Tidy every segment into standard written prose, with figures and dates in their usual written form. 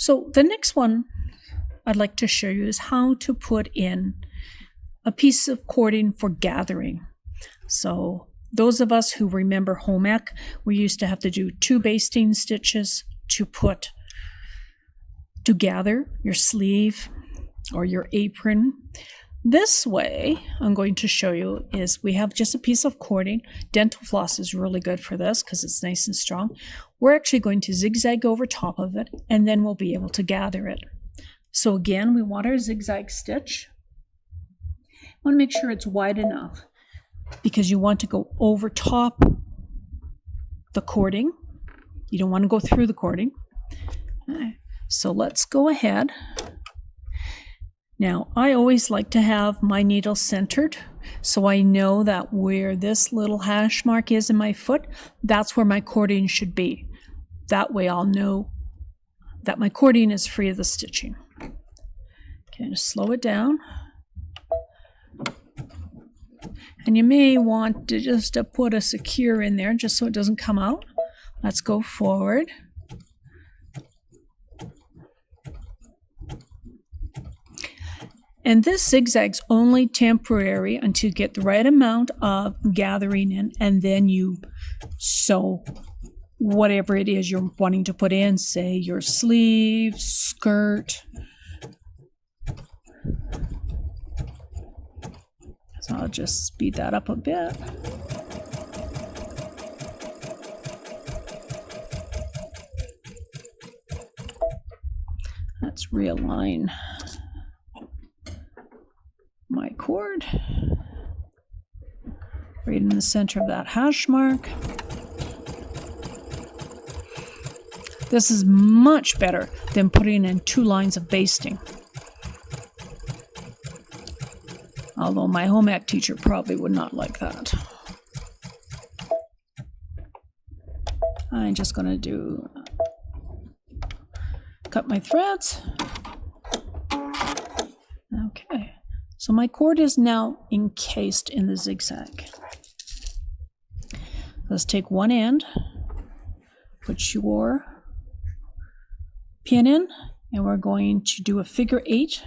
So the next one I'd like to show you is how to put in a piece of cording for gathering. So those of us who remember home ec, we used to have to do 2 basting stitches to gather your sleeve or your apron. This way, I'm going to show you is we have just a piece of cording. Dental floss is really good for this because it's nice and strong. We're actually going to zigzag over top of it, and then we'll be able to gather it. So again, we want our zigzag stitch. I want to make sure it's wide enough because you want to go over top the cording. You don't want to go through the cording. So let's go ahead. Now, I always like to have my needle centered, so I know that where this little hash mark is in my foot, that's where my cording should be. That way I'll know that my cording is free of the stitching. Okay, just slow it down. And you may want to just put a secure in there just so it doesn't come out. Let's go forward. And this zigzag's only temporary until you get the right amount of gathering in, and then you sew whatever it is you're wanting to put in, say your sleeve, skirt. So I'll just speed that up a bit. Let's realign my cord right in the center of that hash mark. This is much better than putting in 2 lines of basting. Although my home ec teacher probably would not like that. I'm just going to cut my threads. Okay. So my cord is now encased in the zigzag. Let's take one end, put your pin in, and we're going to do a figure 8.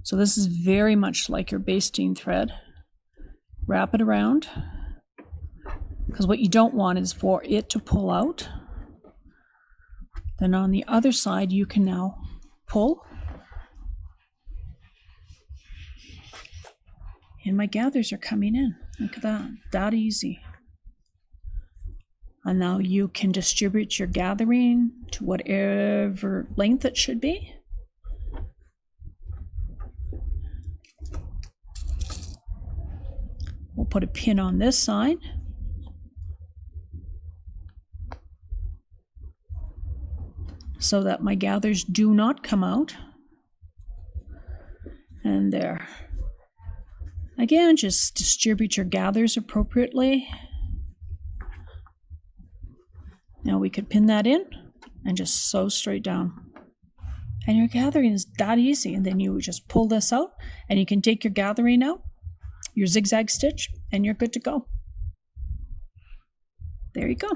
So this is very much like your basting thread. Wrap it around, because what you don't want is for it to pull out. Then on the other side, you can now pull. And my gathers are coming in. Look at that. That easy. And now you can distribute your gathering to whatever length it should be. We'll put a pin on this side. So that my gathers do not come out. And there. Again, just distribute your gathers appropriately. Now we could pin that in and just sew straight down. And your gathering is that easy. And then you just pull this out and you can take your gathering out, your zigzag stitch, and you're good to go. There you go.